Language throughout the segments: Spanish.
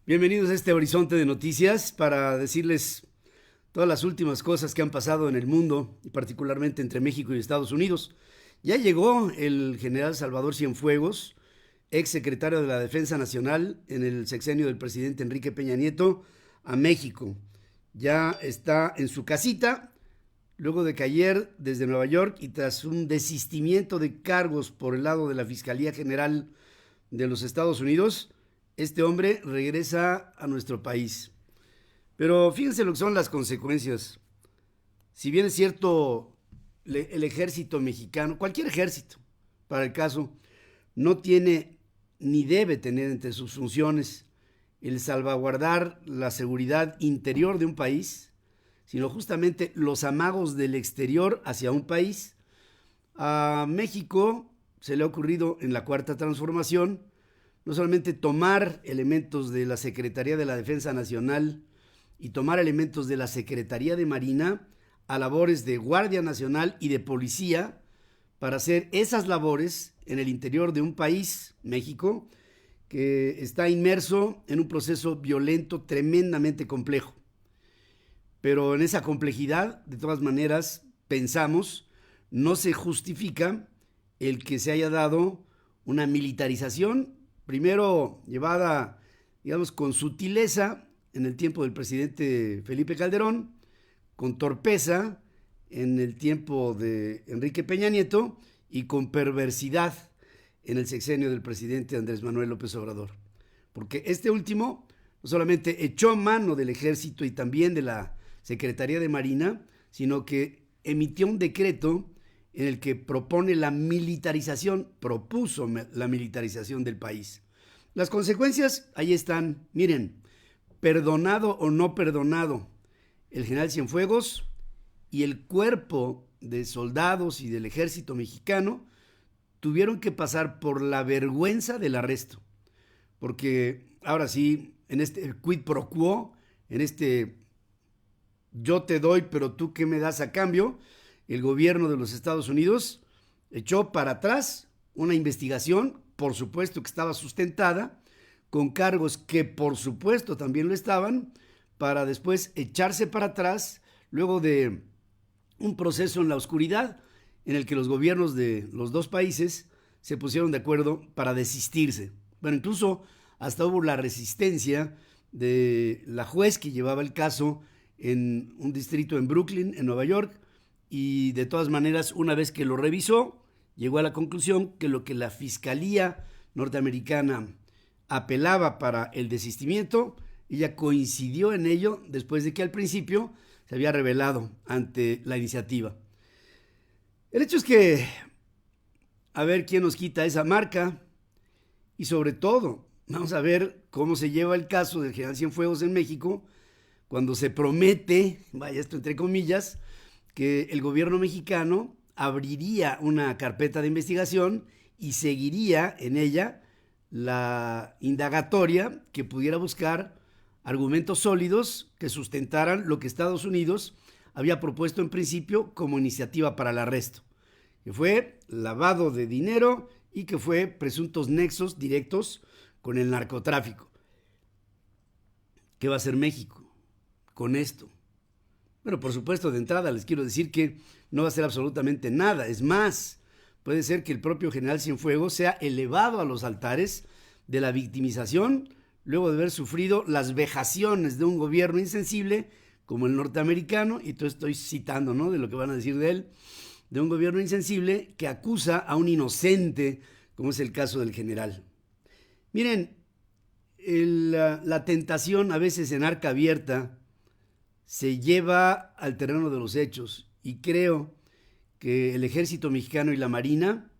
Bienvenidos a este horizonte de noticias para decirles todas las últimas cosas que han pasado en el mundo y particularmente entre México y Estados Unidos. Ya llegó el general Salvador Cienfuegos, ex secretario de la Defensa Nacional en el sexenio del presidente Enrique Peña Nieto, a México. Ya está en su casita, luego de que ayer desde Nueva York y tras un desistimiento de cargos por el lado de la Fiscalía General de los Estados Unidos, este hombre regresa a nuestro país. Pero fíjense lo que son las consecuencias. Si bien es cierto, el ejército mexicano, cualquier ejército, para el caso, no tiene ni debe tener entre sus funciones el salvaguardar la seguridad interior de un país, sino justamente los amagos del exterior hacia un país. A México se le ha ocurrido en la Cuarta Transformación no solamente tomar elementos de la Secretaría de la Defensa Nacional y tomar elementos de la Secretaría de Marina a labores de Guardia Nacional y de Policía para hacer esas labores en el interior de un país, México, que está inmerso en un proceso violento tremendamente complejo. Pero en esa complejidad, de todas maneras, pensamos, no se justifica el que se haya dado una militarización, primero llevada, digamos, con sutileza en el tiempo del presidente Felipe Calderón, con torpeza en el tiempo de Enrique Peña Nieto y con perversidad en el sexenio del presidente Andrés Manuel López Obrador. Porque este último no solamente echó mano del ejército y también de la Secretaría de Marina, sino que emitió un decreto en el que propone la militarización, propuso la militarización del país. Las consecuencias ahí están. Miren, perdonado o no perdonado, el general Cienfuegos y el cuerpo de soldados y del ejército mexicano tuvieron que pasar por la vergüenza del arresto. Porque ahora sí, en este quid pro quo, en este yo te doy, pero tú qué me das a cambio, el gobierno de los Estados Unidos echó para atrás una investigación, por supuesto que estaba sustentada, con cargos que por supuesto también lo estaban, para después echarse para atrás luego de un proceso en la oscuridad en el que los gobiernos de los dos países se pusieron de acuerdo para desistirse. Bueno, incluso hasta hubo la resistencia de la juez que llevaba el caso en un distrito en Brooklyn, en Nueva York, y de todas maneras, una vez que lo revisó, llegó a la conclusión que lo que la Fiscalía norteamericana apelaba para el desistimiento, ella coincidió en ello después de que al principio se había rebelado ante la iniciativa. El hecho es que, a ver quién nos quita esa marca y sobre todo, vamos a ver cómo se lleva el caso del general Cienfuegos en México cuando se promete, vaya esto entre comillas, que el gobierno mexicano abriría una carpeta de investigación y seguiría en ella la indagatoria que pudiera buscar argumentos sólidos que sustentaran lo que Estados Unidos había propuesto en principio como iniciativa para el arresto, que fue lavado de dinero y que fue presuntos nexos directos con el narcotráfico. ¿Qué va a hacer México con esto? Bueno, por supuesto, de entrada les quiero decir que no va a ser absolutamente nada. Es más, puede ser que el propio general Cienfuegos sea elevado a los altares de la victimización luego de haber sufrido las vejaciones de un gobierno insensible como el norteamericano, y todo estoy citando, ¿no?, de lo que van a decir de él, de un gobierno insensible que acusa a un inocente, como es el caso del general. Miren, la tentación a veces en arca abierta se lleva al terreno de los hechos y creo que el ejército mexicano y la marina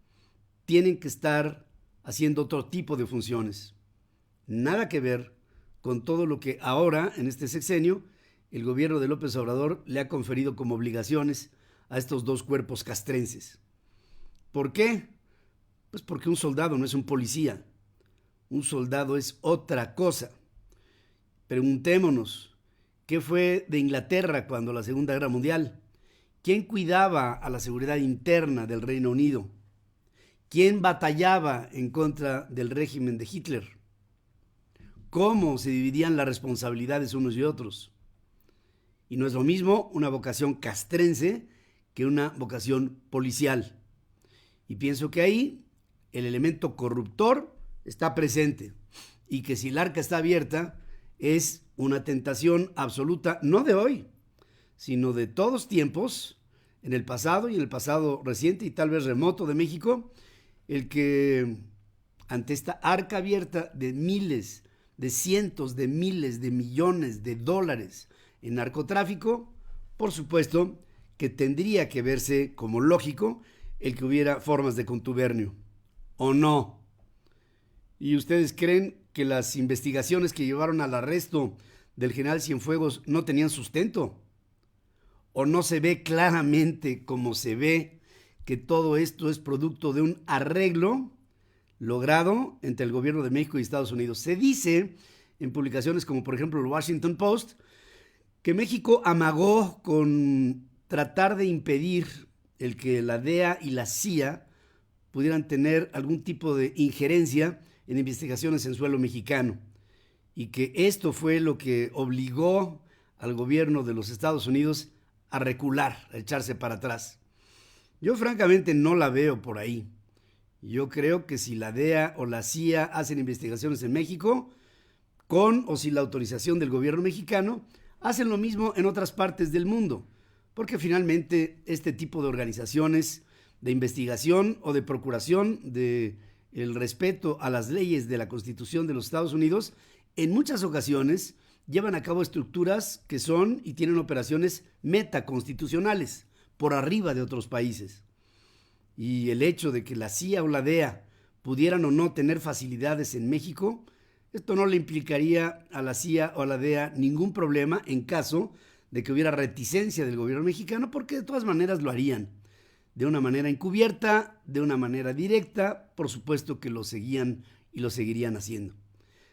tienen que estar haciendo otro tipo de funciones. Nada que ver con todo lo que ahora, en este sexenio, el gobierno de López Obrador le ha conferido como obligaciones a estos dos cuerpos castrenses. ¿Por qué? Pues porque un soldado no es un policía. Un soldado es otra cosa. Preguntémonos, ¿qué fue de Inglaterra cuando la Segunda Guerra Mundial? ¿Quién cuidaba a la seguridad interna del Reino Unido? ¿Quién batallaba en contra del régimen de Hitler? cómo se dividían las responsabilidades unos y otros. Y no es lo mismo una vocación castrense que una vocación policial. Y pienso que ahí el elemento corruptor está presente y que si el arca está abierta es una tentación absoluta, no de hoy, sino de todos tiempos, en el pasado y en el pasado reciente y tal vez remoto de México, el que ante esta arca abierta de miles, de cientos de miles de millones de dólares en narcotráfico, por supuesto que tendría que verse como lógico el que hubiera formas de contubernio, ¿o no? ¿Y ustedes creen que las investigaciones que llevaron al arresto del general Cienfuegos no tenían sustento? ¿O no se ve claramente como se ve que todo esto es producto de un arreglo logrado entre el gobierno de México y Estados Unidos? Se dice en publicaciones como por ejemplo el Washington Post que México amagó con tratar de impedir el que la DEA y la CIA pudieran tener algún tipo de injerencia en investigaciones en suelo mexicano, y que esto fue lo que obligó al gobierno de los Estados Unidos a recular, a echarse para atrás. Yo francamente no la veo por ahí. Yo creo que si la DEA o la CIA hacen investigaciones en México, con o sin la autorización del gobierno mexicano, hacen lo mismo en otras partes del mundo, porque finalmente este tipo de organizaciones de investigación o de procuración de el respeto a las leyes de la Constitución de los Estados Unidos, en muchas ocasiones llevan a cabo estructuras que son y tienen operaciones metaconstitucionales, por arriba de otros países. Y el hecho de que la CIA o la DEA pudieran o no tener facilidades en México, esto no le implicaría a la CIA o a la DEA ningún problema en caso de que hubiera reticencia del gobierno mexicano, porque de todas maneras lo harían. De una manera encubierta, de una manera directa, por supuesto que lo seguían y lo seguirían haciendo.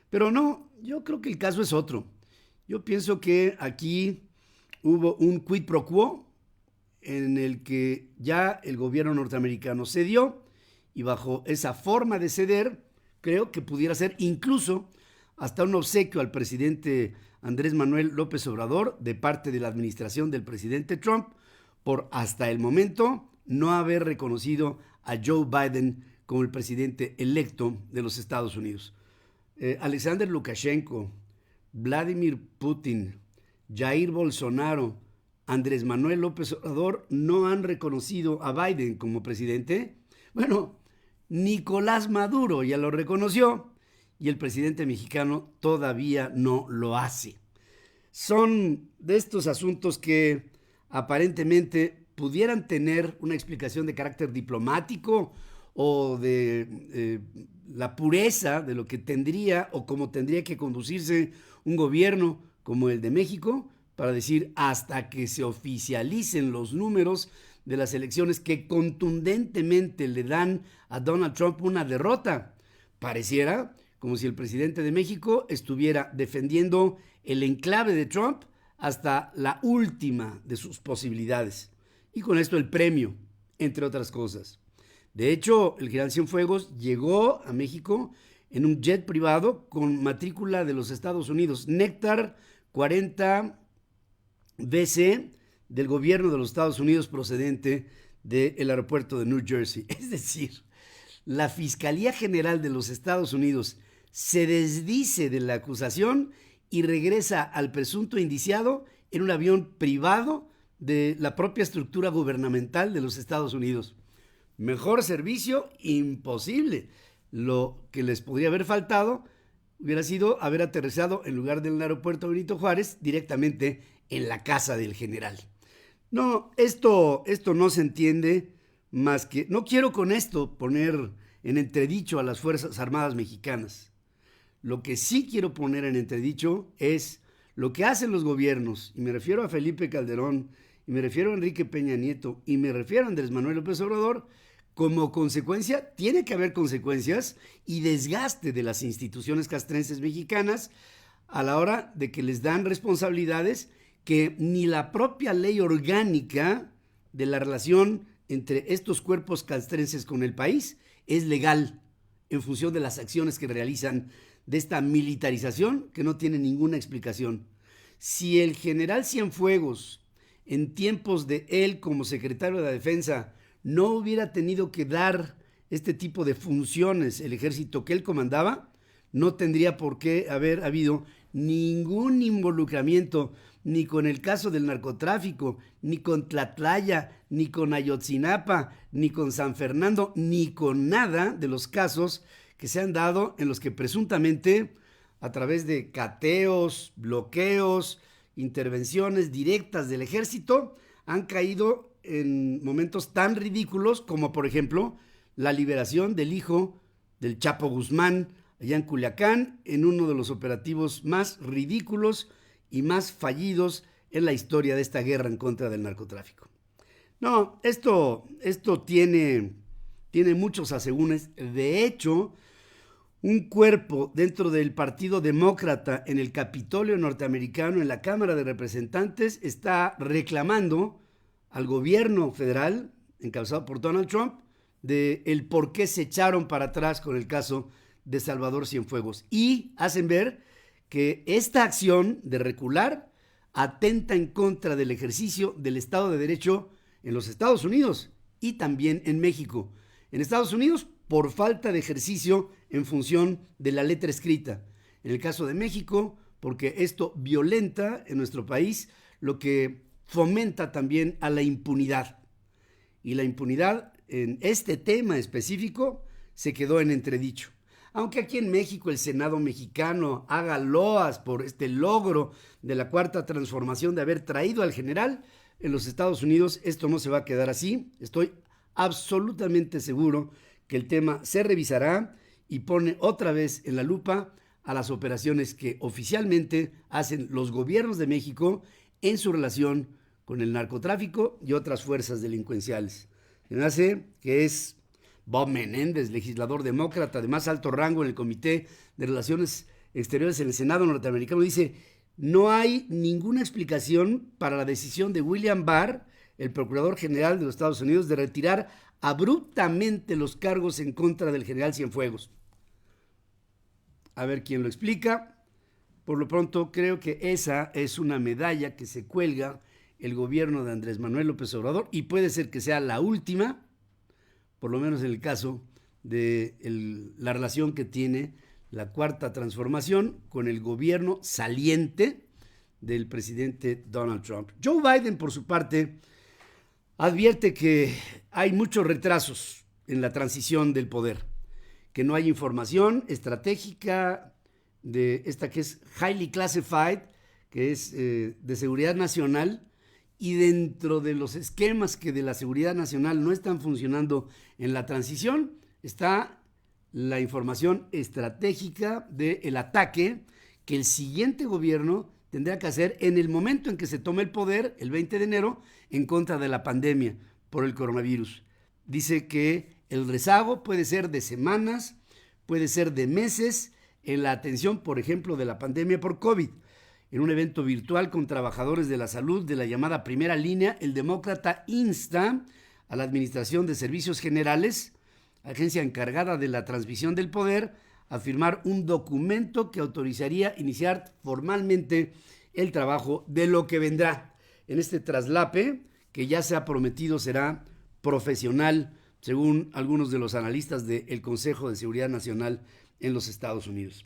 Pero no, yo creo que el caso es otro. Yo pienso que aquí hubo un quid pro quo en el que ya el gobierno norteamericano cedió, y bajo esa forma de ceder, creo que pudiera ser incluso hasta un obsequio al presidente Andrés Manuel López Obrador de parte de la administración del presidente Trump por hasta el momento no haber reconocido a Joe Biden como el presidente electo de los Estados Unidos. Alexander Lukashenko, Vladimir Putin, Jair Bolsonaro, Andrés Manuel López Obrador no han reconocido a Biden como presidente. Bueno, Nicolás Maduro ya lo reconoció y el presidente mexicano todavía no lo hace. Son de estos asuntos que aparentemente pudieran tener una explicación de carácter diplomático o de la pureza de lo que tendría o cómo tendría que conducirse un gobierno como el de México, para decir hasta que se oficialicen los números de las elecciones que contundentemente le dan a Donald Trump una derrota. Pareciera como si el presidente de México estuviera defendiendo el enclave de Trump hasta la última de sus posibilidades. Y con esto el premio, entre otras cosas. De hecho, el general Cienfuegos llegó a México en un jet privado con matrícula de los Estados Unidos, Néctar 40 BC del gobierno de los Estados Unidos procedente del aeropuerto de New Jersey. Es decir, la Fiscalía General de los Estados Unidos se desdice de la acusación y regresa al presunto indiciado en un avión privado de la propia estructura gubernamental de los Estados Unidos. Mejor servicio, imposible. Lo que les podría haber faltado hubiera sido haber aterrizado en lugar del aeropuerto Benito Juárez directamente en la casa del general. No, esto no se entiende más que... No quiero con esto poner en entredicho a las Fuerzas Armadas mexicanas. Lo que sí quiero poner en entredicho es lo que hacen los gobiernos, y me refiero a Felipe Calderón, y me refiero a Enrique Peña Nieto, y me refiero a Andrés Manuel López Obrador. Como consecuencia, tiene que haber consecuencias y desgaste de las instituciones castrenses mexicanas a la hora de que les dan responsabilidades que ni la propia ley orgánica de la relación entre estos cuerpos castrenses con el país es legal en función de las acciones que realizan de esta militarización que no tiene ninguna explicación. Si el general Cienfuegos, en tiempos de él como secretario de la Defensa, no hubiera tenido que dar este tipo de funciones el ejército que él comandaba, no tendría por qué haber habido ningún involucramiento ni con el caso del narcotráfico, ni con Tlatlaya, ni con Ayotzinapa, ni con San Fernando, ni con nada de los casos que se han dado en los que presuntamente, a través de cateos, bloqueos, intervenciones directas del ejército, han caído en momentos tan ridículos como, por ejemplo, la liberación del hijo del Chapo Guzmán allá en Culiacán, en uno de los operativos más ridículos y más fallidos en la historia de esta guerra en contra del narcotráfico. No, esto tiene muchos asegúnes. De hecho, un cuerpo dentro del Partido Demócrata en el Capitolio norteamericano, en la Cámara de Representantes, está reclamando al gobierno federal, encabezado por Donald Trump, de el por qué se echaron para atrás con el caso de Salvador Cienfuegos. Y hacen ver que esta acción de recular atenta en contra del ejercicio del Estado de Derecho en los Estados Unidos y también en México. En Estados Unidos, por falta de ejercicio en función de la letra escrita. En el caso de México, porque esto violenta en nuestro país lo que fomenta también a la impunidad. Y la impunidad en este tema específico se quedó en entredicho. Aunque aquí en México el Senado mexicano haga loas por este logro de la Cuarta Transformación de haber traído al general, en los Estados Unidos esto no se va a quedar así. Estoy absolutamente seguro que el tema se revisará y pone otra vez en la lupa a las operaciones que oficialmente hacen los gobiernos de México en su relación con el narcotráfico y otras fuerzas delincuenciales. Se me hace que es Bob Menéndez, legislador demócrata de más alto rango en el Comité de Relaciones Exteriores en el Senado norteamericano, dice: no hay ninguna explicación para la decisión de William Barr, el procurador general de los Estados Unidos, de retirar abruptamente los cargos en contra del general Cienfuegos. A ver quién lo explica. Por lo pronto, creo que esa es una medalla que se cuelga el gobierno de Andrés Manuel López Obrador y puede ser que sea la última, por lo menos en el caso de la relación que tiene la Cuarta Transformación con el gobierno saliente del presidente Donald Trump. Joe Biden, por su parte, advierte que hay muchos retrasos en la transición del poder, que no hay información estratégica de esta que es highly classified, que es de seguridad nacional, y dentro de los esquemas que de la seguridad nacional no están funcionando en la transición, está la información estratégica del ataque que el siguiente gobierno tendrá que hacer en el momento en que se tome el poder, el 20 de enero, en contra de la pandemia por el coronavirus. Dice que el rezago puede ser de semanas, puede ser de meses en la atención, por ejemplo, de la pandemia por COVID. En un evento virtual con trabajadores de la salud de la llamada primera línea, el demócrata insta a la Administración de Servicios Generales, agencia encargada de la transmisión del poder, a firmar un documento que autorizaría iniciar formalmente el trabajo de lo que vendrá. En este traslape, que ya se ha prometido será profesional, según algunos de los analistas del Consejo de Seguridad Nacional en los Estados Unidos.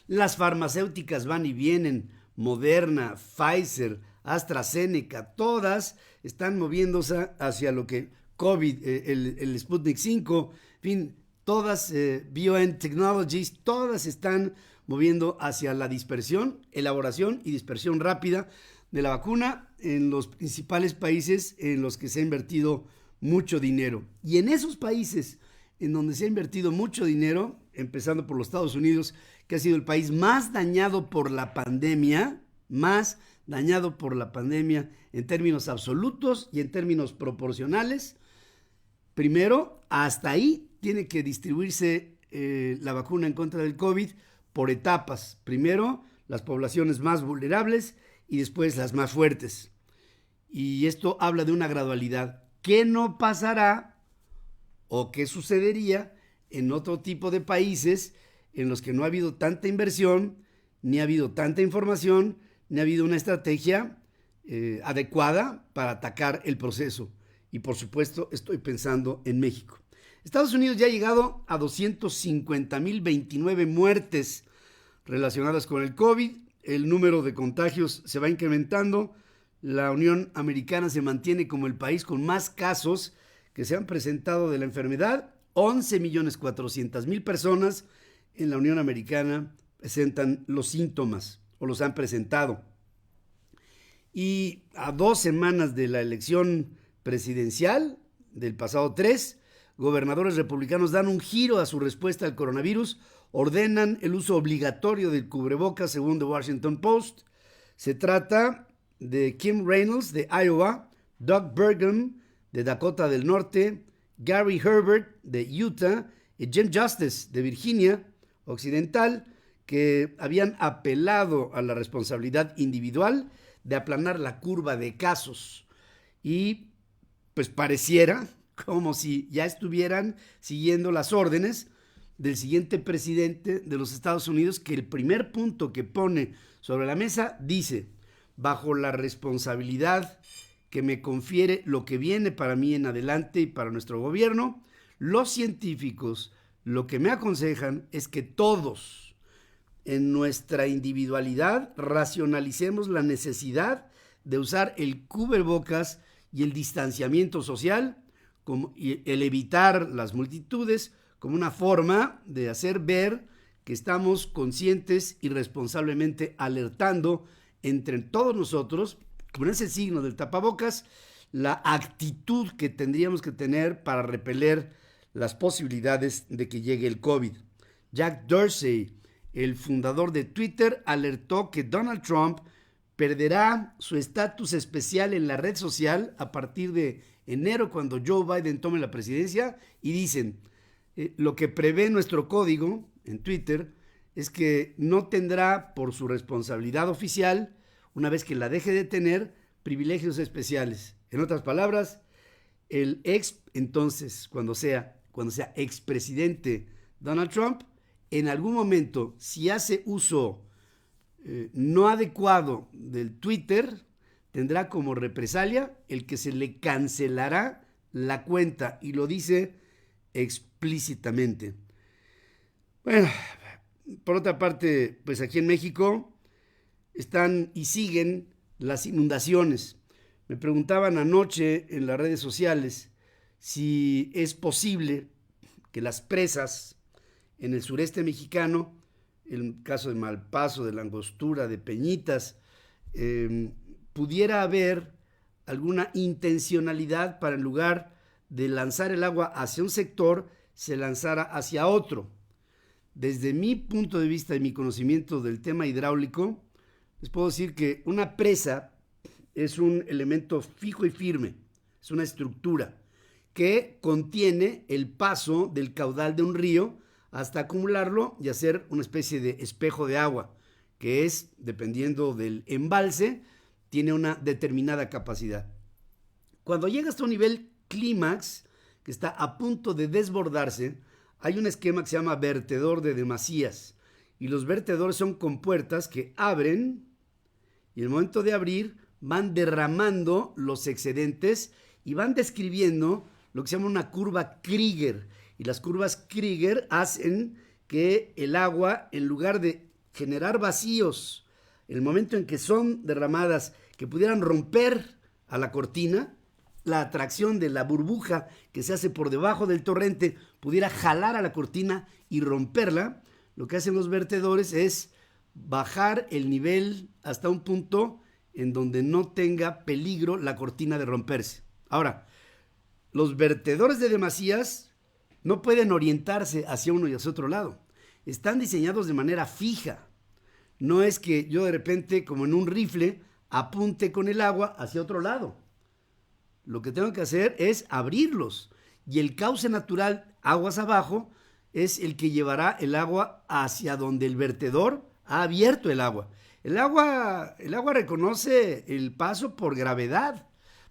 Las farmacéuticas van y vienen, Moderna, Pfizer, AstraZeneca, todas están moviéndose hacia lo que COVID, el Sputnik 5, en fin, todas, BioNTech Technologies, todas están moviendo hacia la dispersión, elaboración y dispersión rápida de la vacuna en los principales países en los que se ha invertido mucho dinero. Y en esos países en donde se ha invertido mucho dinero, empezando por los Estados Unidos, que ha sido el país más dañado por la pandemia, en términos absolutos y en términos proporcionales. Primero, hasta ahí tiene que distribuirse la vacuna en contra del COVID por etapas. Primero, las poblaciones más vulnerables y después las más fuertes. Y esto habla de una gradualidad. ¿Qué no pasará o qué sucedería en otro tipo de países en los que no ha habido tanta inversión, ni ha habido tanta información, ni ha habido una estrategia adecuada para atacar el proceso. Y por supuesto estoy pensando en México. Estados Unidos ya ha llegado a 250,029 muertes relacionadas con el COVID. El número de contagios se va incrementando. La Unión Americana se mantiene como el país con más casos que se han presentado de la enfermedad. 11,400,000 personas en la Unión Americana presentan los síntomas o los han presentado. Y a 2 semanas de la elección presidencial del pasado 3, gobernadores republicanos dan un giro a su respuesta al coronavirus, ordenan el uso obligatorio del cubrebocas según The Washington Post. Se trata de Kim Reynolds de Iowa, Doug Burgum de Dakota del Norte, Gary Herbert de Utah y Jim Justice de Virginia Occidental, que habían apelado a la responsabilidad individual de aplanar la curva de casos. Y pues pareciera como si ya estuvieran siguiendo las órdenes del siguiente presidente de los Estados Unidos, que el primer punto que pone sobre la mesa dice: bajo la responsabilidad que me confiere lo que viene para mí en adelante y para nuestro gobierno, los científicos lo que me aconsejan es que todos, en nuestra individualidad, racionalicemos la necesidad de usar el cubrebocas y el distanciamiento social y el evitar las multitudes como una forma de hacer ver que estamos conscientes y responsablemente alertando entre todos nosotros, con ese signo del tapabocas, la actitud que tendríamos que tener para repeler las posibilidades de que llegue el COVID. Jack Dorsey, el fundador de Twitter, alertó que Donald Trump perderá su estatus especial en la red social a partir de enero, cuando Joe Biden tome la presidencia, y dicen, lo que prevé nuestro código en Twitter es que no tendrá por su responsabilidad oficial, una vez que la deje de tener, privilegios especiales. En otras palabras, el entonces, cuando sea expresidente Donald Trump, en algún momento, si hace uso no adecuado del Twitter, tendrá como represalia el que se le cancelará la cuenta, y lo dice explícitamente. Bueno, por otra parte, pues aquí en México están y siguen las inundaciones. Me preguntaban anoche en las redes sociales si es posible que las presas en el sureste mexicano, el caso de Malpaso, de La Angostura, de Peñitas, pudiera haber alguna intencionalidad para, en lugar de lanzar el agua hacia un sector, se lanzara hacia otro. Desde mi punto de vista y mi conocimiento del tema hidráulico, les puedo decir que una presa es un elemento fijo y firme, es una estructura que contiene el paso del caudal de un río hasta acumularlo y hacer una especie de espejo de agua, que es, dependiendo del embalse, tiene una determinada capacidad. Cuando llega hasta un nivel clímax, que está a punto de desbordarse, hay un esquema que se llama vertedor de demasías, y los vertedores son compuertas que abren, y en el momento de abrir van derramando los excedentes y van describiendo lo que se llama una curva Krieger. Y las curvas Krieger hacen que el agua, en lugar de generar vacíos, en el momento en que son derramadas, que pudieran romper a la cortina, la atracción de la burbuja que se hace por debajo del torrente pudiera jalar a la cortina y romperla, lo que hacen los vertedores es bajar el nivel hasta un punto en donde no tenga peligro la cortina de romperse. Ahora, los vertedores de demasías no pueden orientarse hacia uno y hacia otro lado. Están diseñados de manera fija. No es que yo de repente, como en un rifle, apunte con el agua hacia otro lado. Lo que tengo que hacer es abrirlos. Y el cauce natural, aguas abajo, es el que llevará el agua hacia donde el vertedor ha abierto el agua. El agua reconoce el paso por gravedad.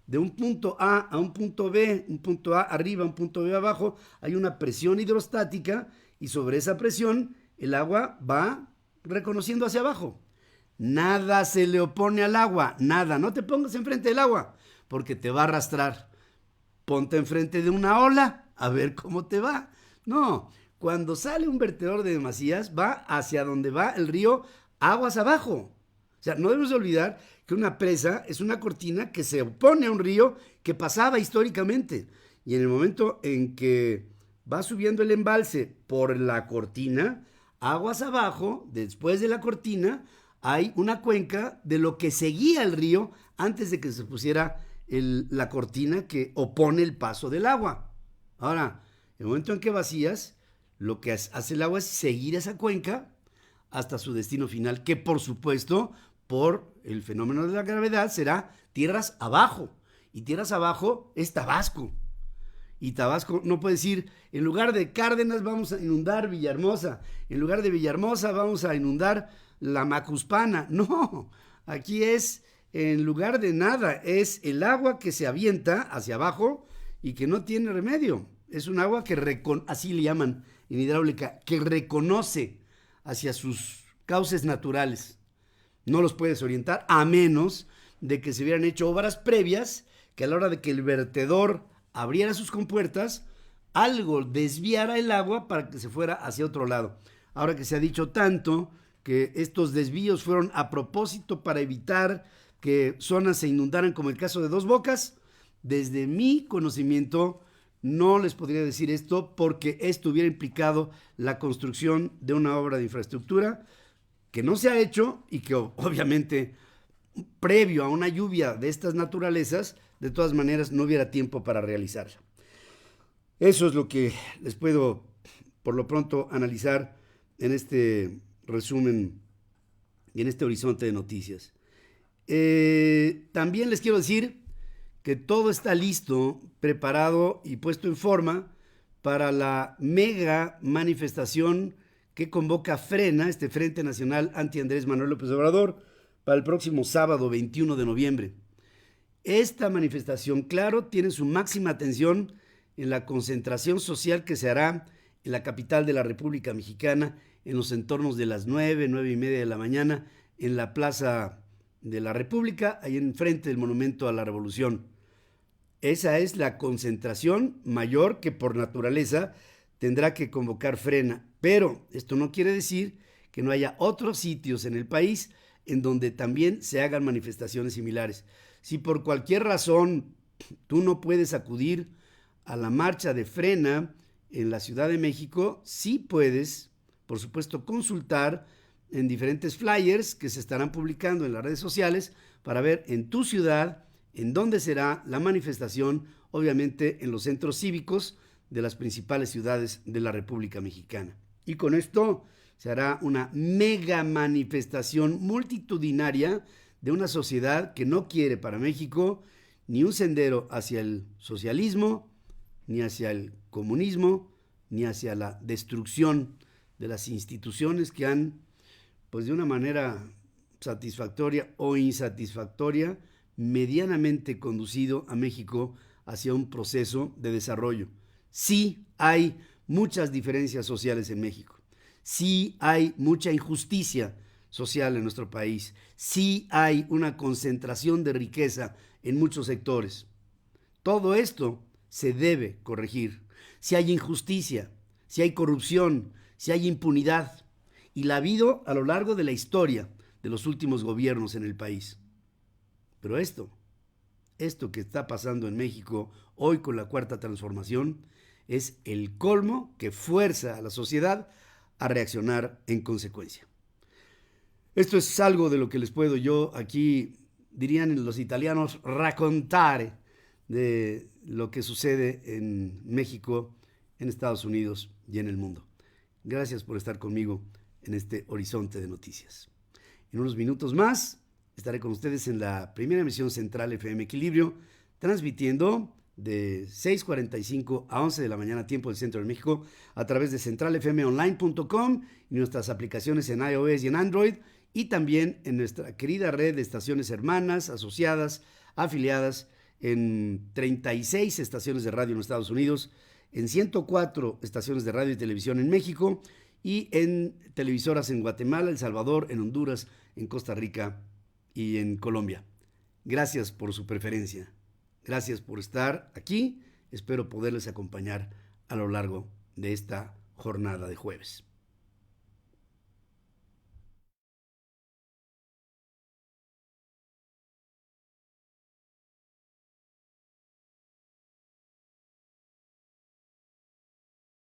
De un punto A un punto B, un punto A arriba, un punto B abajo, hay una presión hidrostática, y sobre esa presión el agua va reconociendo hacia abajo. Nada se le opone al agua, nada. No te pongas enfrente del agua, porque te va a arrastrar. Ponte enfrente de una ola, a ver cómo te va. No, cuando sale un vertedor de demasías, va hacia donde va el río, aguas abajo. O sea, no debemos olvidar que una presa es una cortina que se opone a un río que pasaba históricamente. Y en el momento en que va subiendo el embalse por la cortina, aguas abajo, después de la cortina, hay una cuenca de lo que seguía el río antes de que se pusiera la cortina que opone el paso del agua. Ahora, en el momento en que vacías, lo que hace el agua es seguir esa cuenca hasta su destino final, que por supuesto, por el fenómeno de la gravedad, será tierras abajo. Y tierras abajo es Tabasco. Y Tabasco no puede decir, en lugar de Cárdenas vamos a inundar Villahermosa, en lugar de Villahermosa vamos a inundar la Macuspana. No, aquí es, en lugar de nada, es el agua que se avienta hacia abajo y que no tiene remedio. Es un agua que, así le llaman en hidráulica, que reconoce hacia sus cauces naturales. No los puedes orientar a menos de que se hubieran hecho obras previas que a la hora de que el vertedor abriera sus compuertas, algo desviara el agua para que se fuera hacia otro lado. Ahora que se ha dicho tanto que estos desvíos fueron a propósito para evitar que zonas se inundaran, como el caso de Dos Bocas, desde mi conocimiento no les podría decir esto porque esto hubiera implicado la construcción de una obra de infraestructura que no se ha hecho y que obviamente previo a una lluvia de estas naturalezas, de todas maneras no hubiera tiempo para realizarla. Eso es lo que les puedo por lo pronto analizar en este resumen y en este horizonte de noticias. También les quiero decir que todo está listo, preparado y puesto en forma para la mega manifestación que convoca Frena, este Frente Nacional Anti Andrés Manuel López Obrador, para el próximo sábado 21 de noviembre. Esta manifestación, claro, tiene su máxima atención en la concentración social que se hará en la capital de la República Mexicana en los entornos de las 9:30 de la mañana en la Plaza de la República, ahí enfrente del Monumento a la Revolución. Esa es la concentración mayor que por naturaleza tendrá que convocar Frena, pero esto no quiere decir que no haya otros sitios en el país en donde también se hagan manifestaciones similares. Si por cualquier razón tú no puedes acudir a la marcha de Frena en la Ciudad de México, sí puedes, por supuesto, consultar en diferentes flyers que se estarán publicando en las redes sociales para ver en tu ciudad en dónde será la manifestación, obviamente en los centros cívicos de las principales ciudades de la República Mexicana. Y con esto se hará una mega manifestación multitudinaria de una sociedad que no quiere para México ni un sendero hacia el socialismo, ni hacia el comunismo, ni hacia la destrucción de las instituciones que han, pues de una manera satisfactoria o insatisfactoria, medianamente conducido a México hacia un proceso de desarrollo. Sí hay muchas diferencias sociales en México. Sí hay mucha injusticia social en nuestro país. Sí hay una concentración de riqueza en muchos sectores. Todo esto se debe corregir. Si hay injusticia, si hay corrupción, si hay impunidad, y la ha habido a lo largo de la historia de los últimos gobiernos en el país. Pero esto que está pasando en México hoy con la Cuarta Transformación es el colmo que fuerza a la sociedad a reaccionar en consecuencia. Esto es algo de lo que les puedo yo aquí, dirían los italianos, raccontare de lo que sucede en México, en Estados Unidos y en el mundo. Gracias por estar conmigo en este horizonte de noticias. En unos minutos más estaré con ustedes en la primera emisión central FM Equilibrio, transmitiendo de 6:45 a 11 de la mañana, tiempo del centro de México, a través de centralfmonline.com y nuestras aplicaciones en iOS y en Android, y también en nuestra querida red de estaciones hermanas, asociadas, afiliadas en 36 estaciones de radio en los Estados Unidos, en 104 estaciones de radio y televisión en México y en televisoras en Guatemala, El Salvador, en Honduras, en Costa Rica y en Colombia. Gracias por su preferencia. Gracias por estar aquí. Espero poderles acompañar a lo largo de esta jornada de jueves.